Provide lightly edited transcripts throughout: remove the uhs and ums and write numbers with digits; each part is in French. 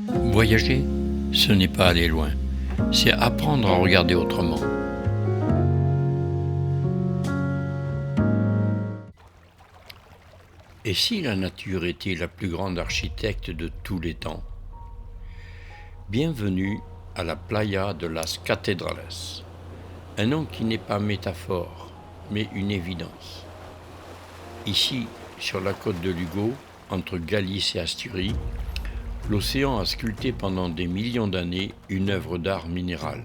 Voyager, ce n'est pas aller loin, c'est apprendre à regarder autrement. Et si la nature était la plus grande architecte de tous les temps? Bienvenue à la Playa de las Catedrales, un nom qui n'est pas métaphore, mais une évidence. Ici, sur la côte de Lugo, entre Galice et Asturie, l'océan a sculpté pendant des millions d'années une œuvre d'art minéral.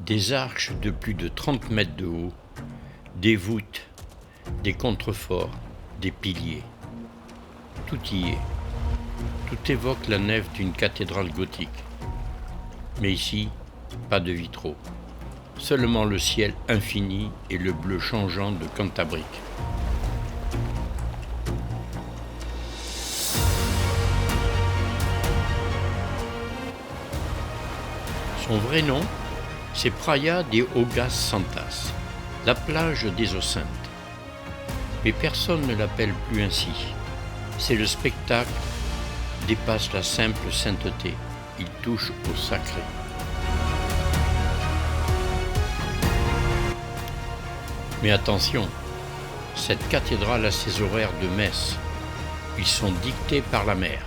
Des arches de plus de 30 mètres de haut, des voûtes, des contreforts, des piliers. Tout y est. Tout évoque la nef d'une cathédrale gothique. Mais ici, pas de vitraux. Seulement le ciel infini et le bleu changeant de Cantabrique. Son vrai nom, c'est Praia de Augas Santas, la plage des eaux saintes. Mais personne ne l'appelle plus ainsi. C'est le spectacle dépasse la simple sainteté. Il touche au sacré. Mais attention, cette cathédrale a ses horaires de messe. Ils sont dictés par la mer.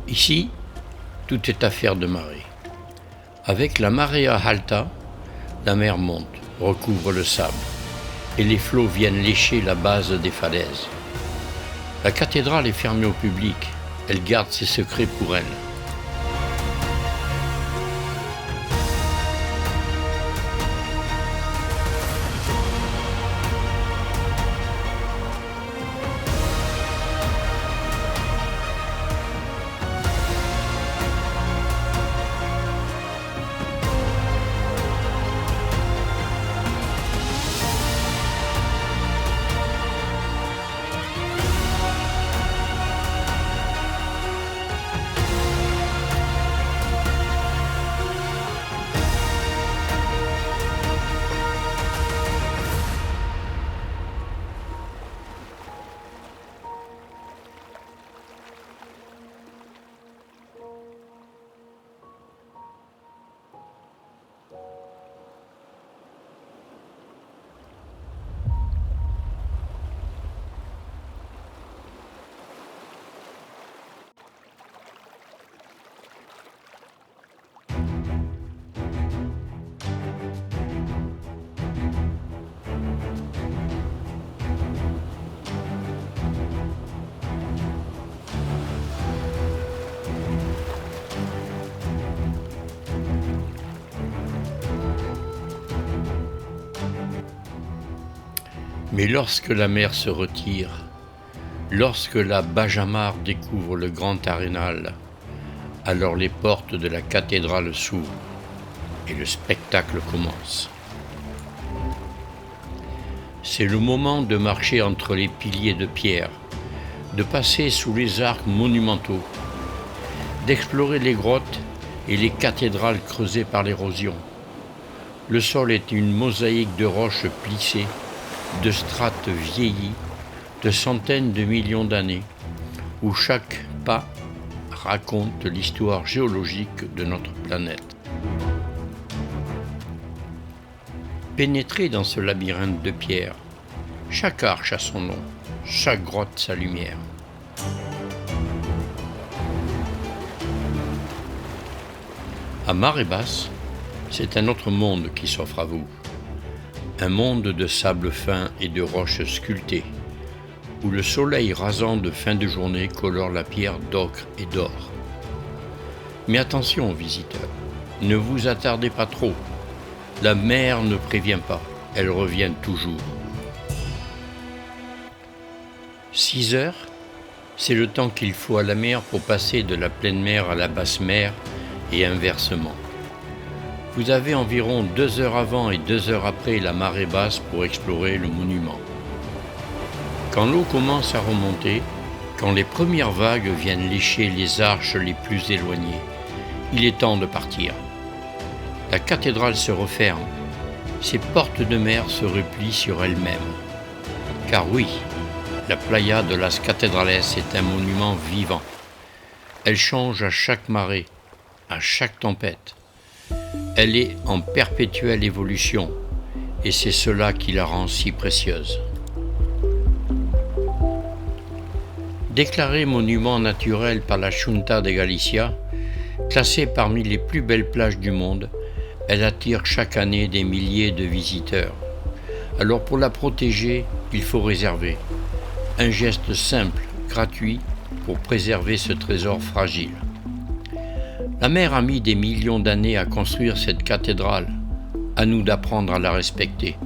Ici, tout est affaire de marée. Avec la marea alta, la mer monte, recouvre le sable, et les flots viennent lécher la base des falaises. La cathédrale est fermée au public, elle garde ses secrets pour elle. Mais lorsque la mer se retire, lorsque la Bajamar découvre le grand arénal, alors les portes de la cathédrale s'ouvrent et le spectacle commence. C'est le moment de marcher entre les piliers de pierre, de passer sous les arcs monumentaux, d'explorer les grottes et les cathédrales creusées par l'érosion. Le sol est une mosaïque de roches plissées, de strates vieillies, de centaines de millions d'années, où chaque pas raconte l'histoire géologique de notre planète. Pénétrez dans ce labyrinthe de pierre. Chaque arche a son nom, chaque grotte sa lumière. À marée basse, c'est un autre monde qui s'offre à vous. Un monde de sable fin et de roches sculptées, où le soleil rasant de fin de journée colore la pierre d'ocre et d'or. Mais attention, visiteurs, ne vous attardez pas trop. La mer ne prévient pas, elle revient toujours. 6 heures, c'est le temps qu'il faut à la mer pour passer de la pleine mer à la basse mer et inversement. Vous avez environ 2 heures avant et 2 heures après la marée basse pour explorer le monument. Quand l'eau commence à remonter, quand les premières vagues viennent lécher les arches les plus éloignées, il est temps de partir. La cathédrale se referme, ses portes de mer se replient sur elles-mêmes. Car oui, la Playa de las Catedrales est un monument vivant. Elle change à chaque marée, à chaque tempête. Elle est en perpétuelle évolution, et c'est cela qui la rend si précieuse. Déclarée monument naturel par la Junta de Galicia, classée parmi les plus belles plages du monde, elle attire chaque année des milliers de visiteurs. Alors pour la protéger, il faut réserver. Un geste simple, gratuit, pour préserver ce trésor fragile. La mer a mis des millions d'années à construire cette cathédrale. À nous d'apprendre à la respecter.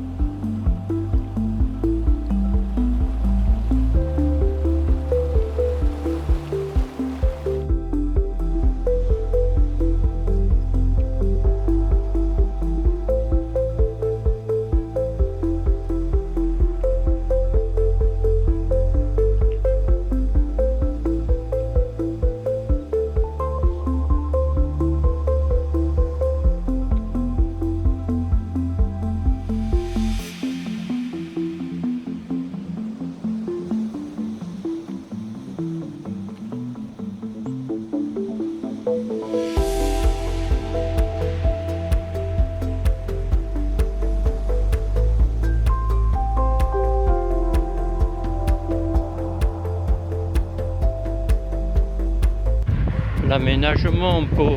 L'aménagement pour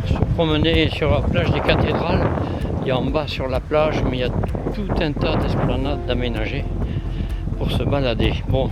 se promener sur la plage des cathédrales, il y a en bas sur la plage, mais il y a tout un tas d'esplanades d'aménager pour se balader. Bon.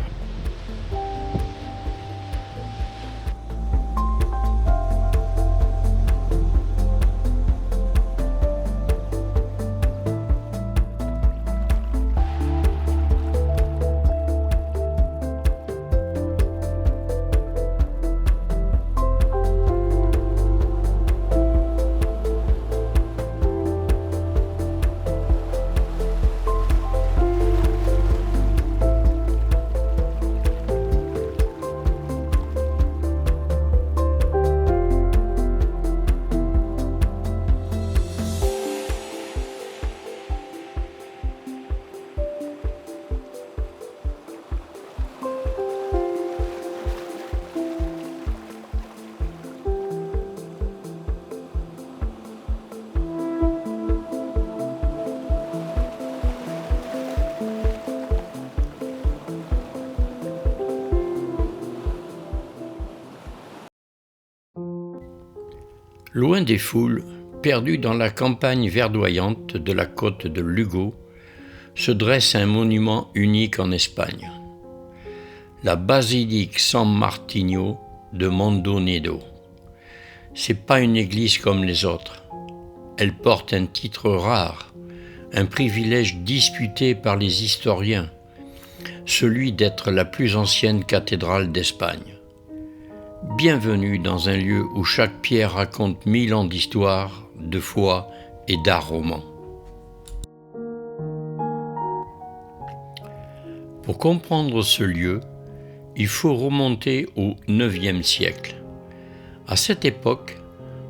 Loin des foules, perdu dans la campagne verdoyante de la côte de Lugo, se dresse un monument unique en Espagne. La basilique San Martino de Mondoñedo. C'est pas une église comme les autres. Elle porte un titre rare, un privilège disputé par les historiens, celui d'être la plus ancienne cathédrale d'Espagne. Bienvenue dans un lieu où chaque pierre raconte 1000 ans d'histoire, de foi et d'art roman. Pour comprendre ce lieu, il faut remonter au IXe siècle. À cette époque,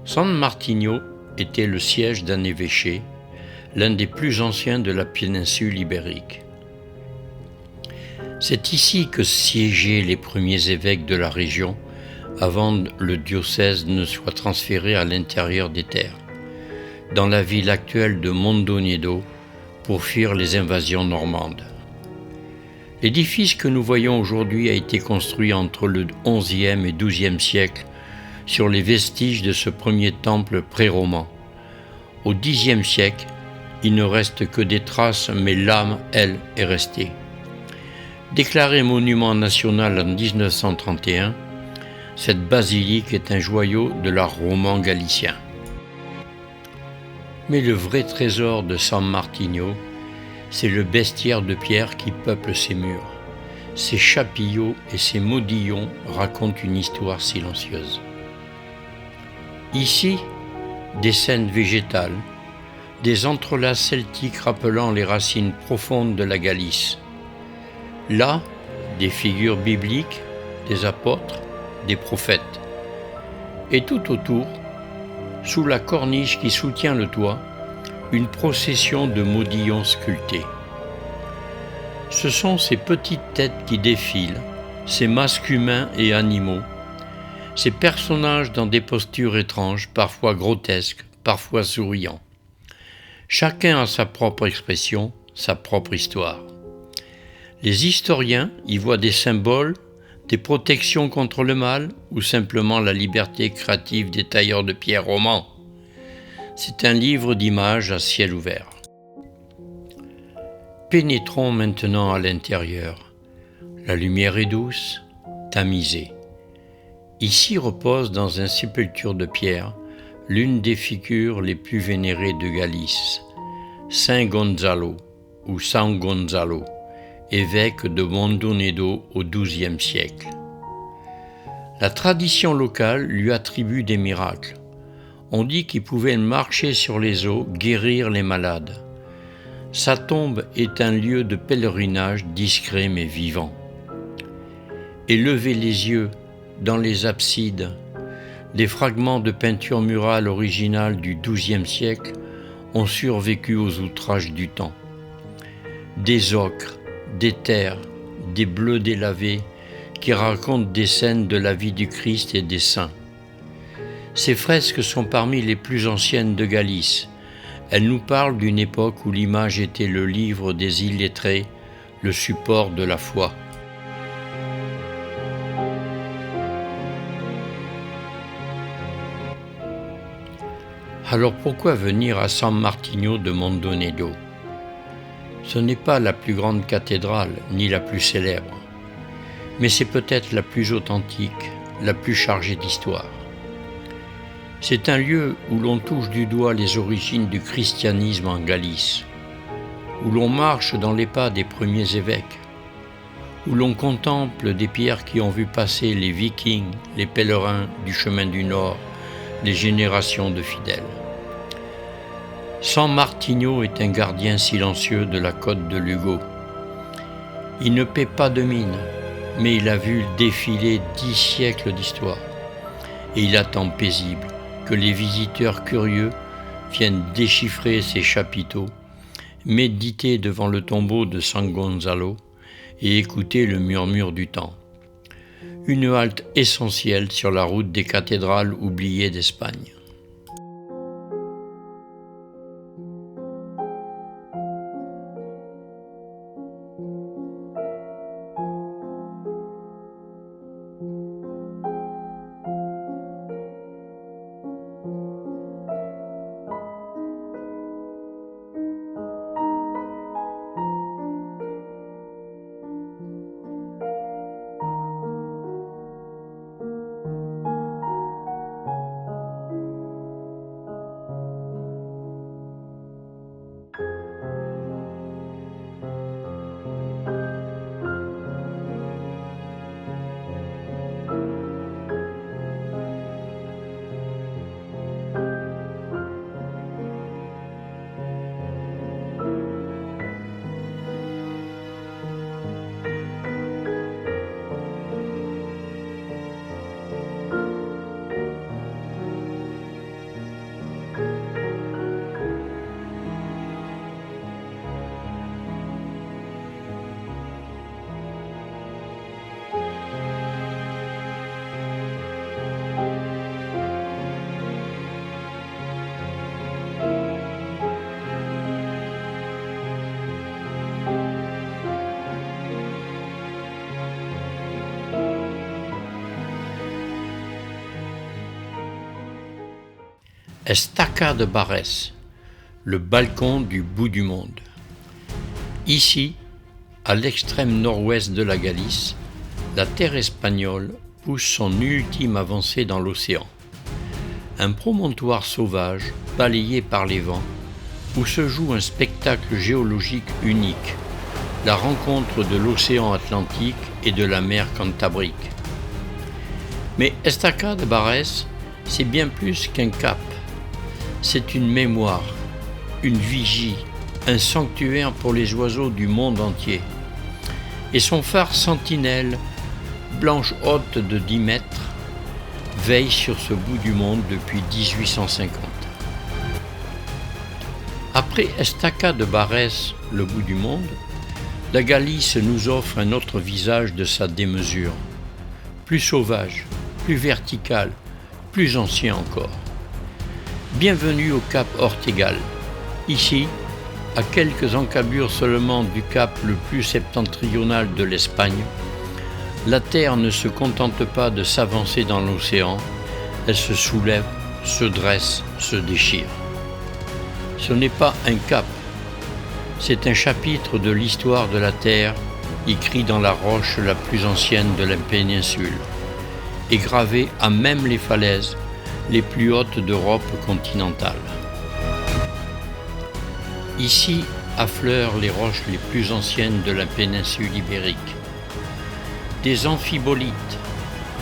San Martino était le siège d'un évêché, l'un des plus anciens de la péninsule ibérique. C'est ici que siégeaient les premiers évêques de la région avant le diocèse ne soit transféré à l'intérieur des terres, dans la ville actuelle de Mondoñedo, pour fuir les invasions normandes. L'édifice que nous voyons aujourd'hui a été construit entre le XIe et XIIe siècle sur les vestiges de ce premier temple pré-roman. Au Xe siècle, il ne reste que des traces, mais l'âme, elle, est restée. Déclarée monument national en 1931, cette basilique est un joyau de l'art roman galicien. Mais le vrai trésor de San Martino, c'est le bestiaire de pierre qui peuple ses murs. Ses chapiteaux et ses modillons racontent une histoire silencieuse. Ici, des scènes végétales, des entrelacs celtiques rappelant les racines profondes de la Galice. Là, des figures bibliques, des apôtres, des prophètes. Et tout autour, sous la corniche qui soutient le toit, une procession de modillons sculptés. Ce sont ces petites têtes qui défilent, ces masques humains et animaux, ces personnages dans des postures étranges, parfois grotesques, parfois souriants. Chacun a sa propre expression, sa propre histoire. Les historiens y voient des symboles, des protections contre le mal ou simplement la liberté créative des tailleurs de pierre romans. C'est un livre d'images à ciel ouvert. Pénétrons maintenant à l'intérieur. La lumière est douce, tamisée. Ici repose dans un sépulture de pierre l'une des figures les plus vénérées de Galice, Saint Gonzalo ou San Gonzalo, évêque de Mondonedo au XIIe siècle. La tradition locale lui attribue des miracles. On dit qu'il pouvait marcher sur les eaux, guérir les malades. Sa tombe est un lieu de pèlerinage discret mais vivant. Et levez les yeux dans les absides, des fragments de peinture murale originale du XIIe siècle ont survécu aux outrages du temps. Des ocres, des terres, des bleus délavés qui racontent des scènes de la vie du Christ et des saints. Ces fresques sont parmi les plus anciennes de Galice. Elles nous parlent d'une époque où l'image était le livre des illettrés, le support de la foi. Alors pourquoi venir à San Martino de Mondonedo ? Ce n'est pas la plus grande cathédrale, ni la plus célèbre, mais c'est peut-être la plus authentique, la plus chargée d'histoire. C'est un lieu où l'on touche du doigt les origines du christianisme en Galice, où l'on marche dans les pas des premiers évêques, où l'on contemple des pierres qui ont vu passer les Vikings, les pèlerins du chemin du Nord, les générations de fidèles. San Martino est un gardien silencieux de la côte de Lugo. Il ne paie pas de mine, mais il a vu défiler 10 siècles d'histoire. Et il attend paisible que les visiteurs curieux viennent déchiffrer ses chapiteaux, méditer devant le tombeau de San Gonzalo et écouter le murmure du temps. Une halte essentielle sur la route des cathédrales oubliées d'Espagne. Estaca de Barès, le balcon du bout du monde. Ici, à l'extrême nord-ouest de la Galice, la terre espagnole pousse son ultime avancée dans l'océan. Un promontoire sauvage, balayé par les vents, où se joue un spectacle géologique unique, la rencontre de l'océan Atlantique et de la mer Cantabrique. Mais Estaca de Barès, c'est bien plus qu'un cap. C'est une mémoire, une vigie, un sanctuaire pour les oiseaux du monde entier. Et son phare sentinelle, blanche haute de 10 mètres, veille sur ce bout du monde depuis 1850. Après Estaca de Barès, le bout du monde, la Galice nous offre un autre visage de sa démesure, plus sauvage, plus vertical, plus ancien encore. Bienvenue au Cap Ortegal. Ici, à quelques encablures seulement du cap le plus septentrional de l'Espagne, la Terre ne se contente pas de s'avancer dans l'océan, elle se soulève, se dresse, se déchire. Ce n'est pas un cap, c'est un chapitre de l'histoire de la Terre, écrit dans la roche la plus ancienne de la péninsule, et gravé à même les falaises les plus hautes d'Europe continentale. Ici affleurent les roches les plus anciennes de la péninsule ibérique. Des amphibolites,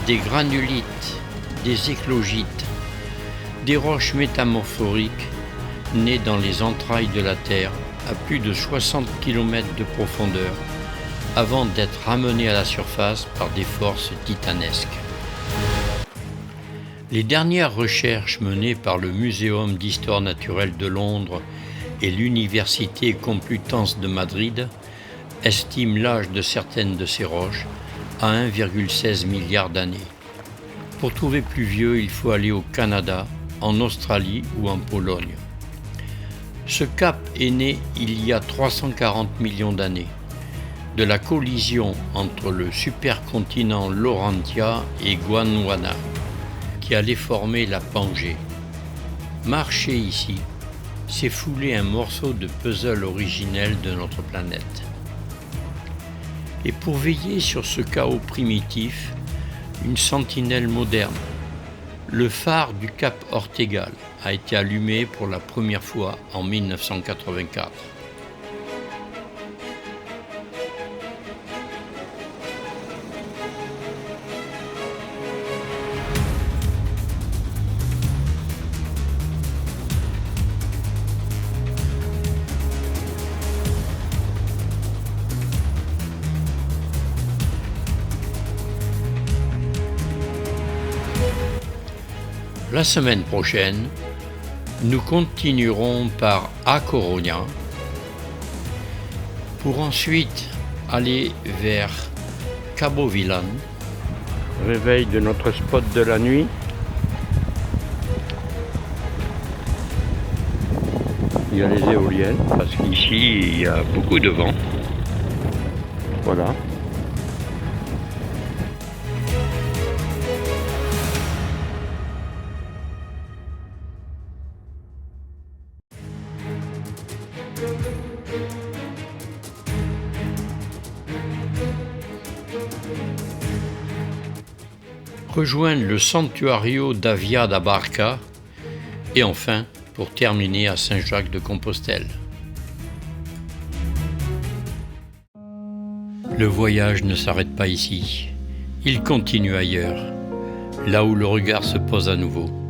des granulites, des éclogites, des roches métamorphoriques nées dans les entrailles de la Terre à plus de 60 km de profondeur avant d'être ramenées à la surface par des forces titanesques. Les dernières recherches menées par le Muséum d'histoire naturelle de Londres et l'Université Complutense de Madrid estiment l'âge de certaines de ces roches à 1,16 milliard d'années. Pour trouver plus vieux, il faut aller au Canada, en Australie ou en Pologne. Ce cap est né il y a 340 millions d'années, de la collision entre le supercontinent Laurentia et Gondwana, qui allait former la Pangée. Marcher ici, c'est fouler un morceau de puzzle originel de notre planète. Et pour veiller sur ce chaos primitif, une sentinelle moderne, le phare du Cap Ortegal, a été allumé pour la première fois en 1984. La semaine prochaine, nous continuerons par A Coruña pour ensuite aller vers Cabo Villan. Réveil de notre spot de la nuit. Il y a les éoliennes parce qu'ici il y a beaucoup de vent. Voilà. Rejoindre le Santuario d'Avia da Barca et enfin, pour terminer, à Saint-Jacques-de-Compostelle. Le voyage ne s'arrête pas ici, il continue ailleurs, là où le regard se pose à nouveau.